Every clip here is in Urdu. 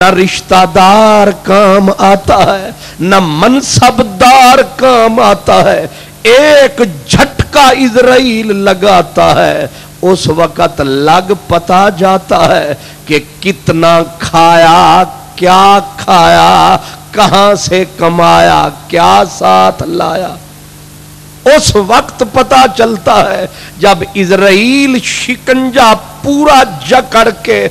نہ رشتہ دار کام آتا ہے نہ منصبدار کام آتا ہے. ایک جھٹکا اسرائیل لگاتا ہے، اس وقت لگ پتا جاتا ہے کہ کتنا کھایا، کیا کھایا، کہاں سے کمایا، کیا ساتھ لایا. اس وقت پتا چلتا ہے جب اسرائیل شکنجا پورا جکڑ کے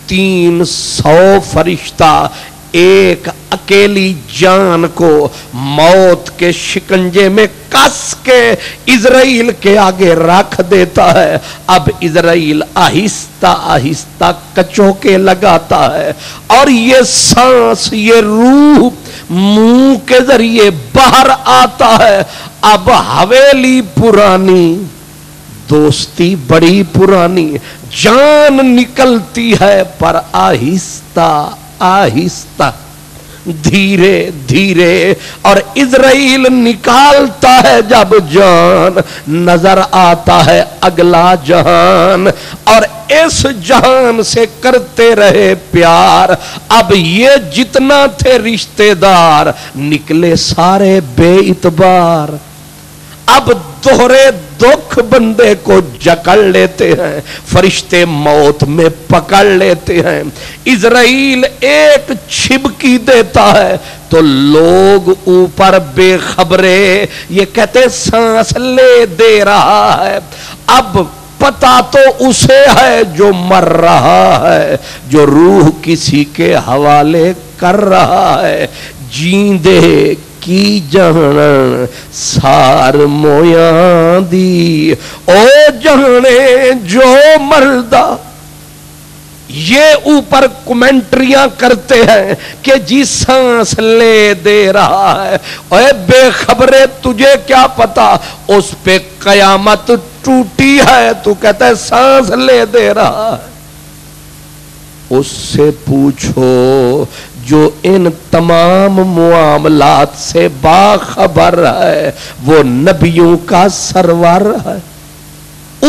300 فرشتہ ایک اکیلی جان کو موت کے شکنجے میں کس کے اسرائیل کے آگے رکھ دیتا ہے. اب اسرائیل آہستہ آہستہ کچوکے لگاتا ہے اور یہ سانس، یہ روح منہ کے ذریعے باہر آتا ہے. اب حویلی پرانی، دوستی بڑی پرانی، جان نکلتی ہے پر آہستہ آہستہ، دھیرے دھیرے. اور اسرائیل نکالتا ہے جب جان، نظر آتا ہے اگلا جہان، اور اس جہان سے کرتے رہے پیار. اب یہ جتنا تھے رشتے دار نکلے سارے بے اعتبار. اب دوہرے دکھ بندے کو جکڑ لیتے ہیں، فرشتے موت میں پکڑ لیتے ہیں. اسرائیل ایک چھبکی دیتا ہے تو لوگ اوپر بے خبرے یہ کہتے سانس لے دے رہا ہے. اب پتا تو اسے ہے جو مر رہا ہے، جو روح کسی کے حوالے کر رہا ہے. جیندے کی جہان سار مویاں دی، او جہانے جو مردہ. یہ اوپر کمنٹریاں کرتے ہیں کہ جی سانس لے دے رہا ہے. اے بے خبرے تجھے کیا پتا اس پہ قیامت ٹوٹی ہے، تو کہتا ہے سانس لے دے رہا ہے. اس سے پوچھو جو ان تمام معاملات سے باخبر ہے، وہ نبیوں کا سرور ہے.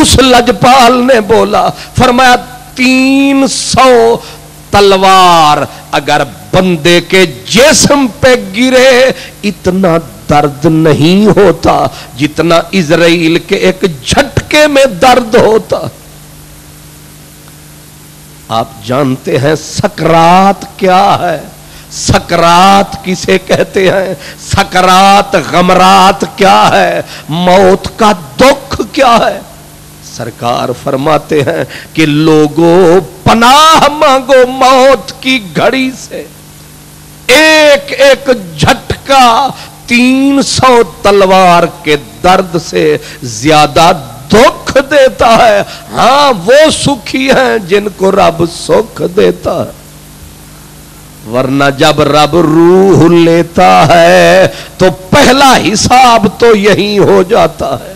اس لجپال نے بولا، فرمایا 300 تلوار اگر بندے کے جسم پہ گرے اتنا درد نہیں ہوتا جتنا اسرائیل کے ایک جھٹکے میں درد ہوتا. آپ جانتے ہیں سکرات کیا ہے؟ سکرات کسے کہتے ہیں؟ سکرات غمرات کیا ہے؟ موت کا دکھ کیا ہے؟ سرکار فرماتے ہیں کہ لوگوں پناہ مانگو موت کی گھڑی سے. ایک ایک جھٹکا 300 تلوار کے درد سے زیادہ دکھ دیتا ہے. ہاں وہ سکھی ہیں جن کو رب سکھ دیتا ہے، ورنہ جب رب روح لیتا ہے تو پہلا حساب تو یہی ہو جاتا ہے.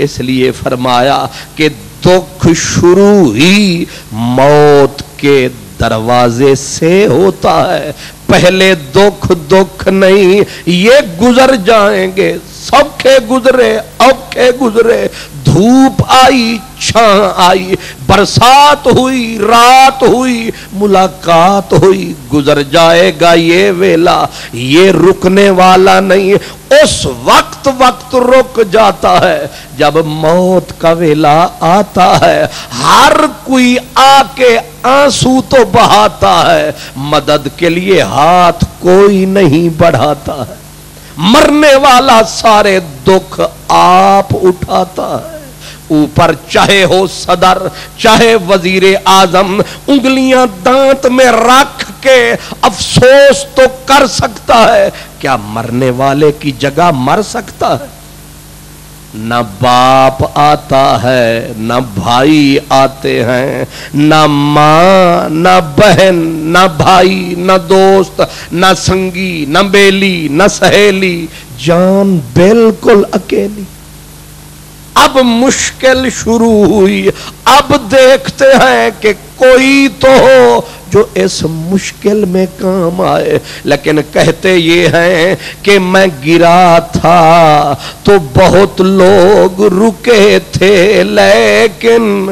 اس لیے فرمایا کہ دکھ شروع ہی موت کے دروازے سے ہوتا ہے. پہلے دکھ نہیں، یہ گزر جائیں گے. سوکھے گزرے، اوکھے گزرے، دھوپ آئی، چھاں آئی، برسات ہوئی، رات ہوئی، ملاقات ہوئی، گزر جائے گا یہ ویلا. یہ رکنے والا نہیں. اس وقت رک جاتا ہے جب موت کا ویلا آتا ہے. ہر کوئی آ کے آنسو تو بہاتا ہے، مدد کے لیے ہاتھ کوئی نہیں بڑھاتا ہے. مرنے والا سارے دکھ آپ اٹھاتا ہے. اوپر چاہے ہو صدر، چاہے وزیر اعظم، انگلیاں دانت میں رکھ کے افسوس تو کر سکتا ہے. کیا مرنے والے کی جگہ مر سکتا ہے؟ نہ باپ آتا ہے، نہ بھائی آتے ہیں، نہ ماں، نہ بہن، نہ بھائی، نہ دوست، نہ سنگی، نہ بیلی، نہ سہیلی. جان بالکل اکیلی. اب مشکل شروع ہوئی. اب دیکھتے ہیں کہ کوئی تو ہو جو اس مشکل میں کام آئے. لیکن کہتے یہ ہیں کہ میں گرا تھا تو بہت لوگ رکے تھے، لیکن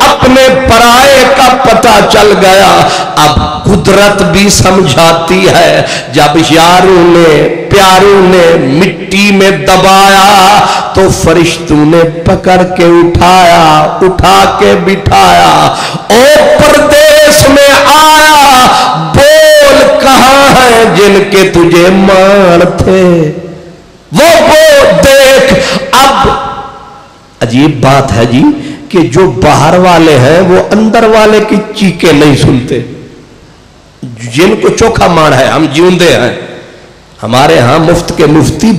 اپنے پرائے کا پتہ چل گیا. اب قدرت بھی سمجھاتی ہے. جب یاروں نے پیاروں نے مٹی میں دبایا تو فرشتوں نے پکڑ کے اٹھایا, اٹھا کے بٹھایا. او پردیس میں آیا, بول کہاں ہیں جن کے تجھے مان تھے, وہ دیکھ. اب عجیب بات ہے جی کہ جو باہر والے ہیں وہ اندر والے کی چیخیں نہیں سنتے. جن کو چوکھا مان ہے, ہم جیوندے ہیں, ہمارے ہاں مفت کے مفتی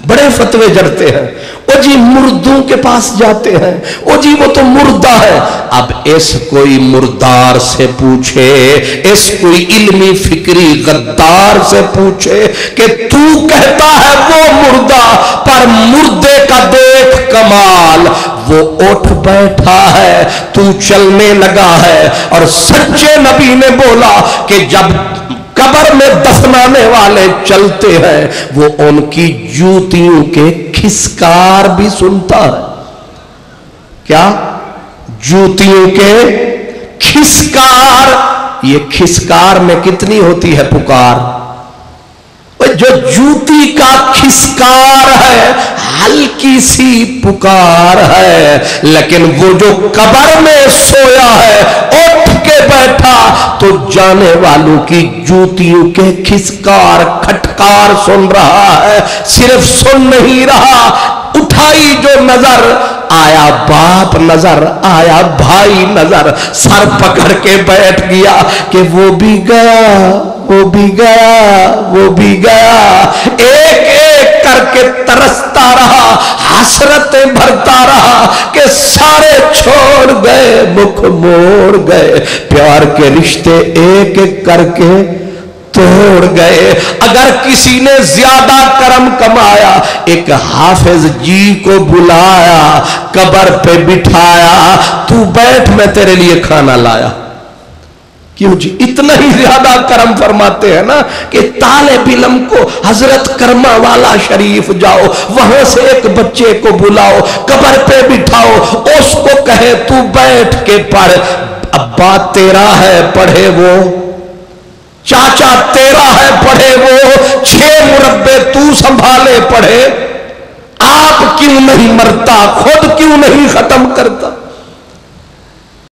بڑے فتوے جڑتے ہیں. او جی مردوں کے پاس جاتے ہیں, او جی وہ تو مردہ ہے. اب اس کوئی مردار سے پوچھے, اس کوئی علمی فکری غدار سے پوچھے کہ تو کہتا ہے وہ مردہ, پر مردے کا دیکھ کمال, وہ اٹھ بیٹھا ہے, تو چلنے لگا ہے. اور سچے نبی نے بولا کہ جب قبر میں دفنانے والے چلتے ہیں وہ ان کی جوتیوں کے کھسکار بھی سنتا ہے. کیا؟ جوتیوں کے کھسکار. یہ کھسکار میں کتنی ہوتی ہے پکار. جو جوتی کا کھسکار ہے ہلکی سی پکار ہے, لیکن وہ جو قبر میں سویا ہے اٹھ کے بیٹھا تو جانے والوں کی جوتیوں کے کھسکار کھٹکار سن رہا ہے. صرف سن نہیں رہا, اٹھائی جو نظر, آیا باپ نظر, آیا بھائی نظر, سر پکڑ کے بیٹھ گیا کہ وہ بھی گیا, وہ بھی گیا, وہ بھی گیا. ایک ایک کر کے ترستا رہا, حسرتیں بھرتا رہا کہ سارے چھوڑ گئے, مکھ موڑ گئے, پیار کے رشتے ایک ایک کر کے توڑ گئے. اگر کسی نے زیادہ کرم کمایا, ایک حافظ جی کو بلایا, قبر پہ بٹھایا, تو بیٹھ میں تیرے لیے کھانا لایا. کیوں جی؟ اتنا ہی زیادہ کرم فرماتے ہیں نا کہ طالب علم کو حضرت کرما والا شریف جاؤ, وہاں سے ایک بچے کو بلاؤ, قبر پہ بٹھاؤ, اس کو کہے تو بیٹھ کے پڑھ. ابا تیرا ہے پڑھے وہ, چاچا تیرا ہے پڑھے وہ, 6 مربع تو سنبھالے پڑھے. آپ کیوں نہیں مرتا, خود کیوں نہیں ختم کرتا؟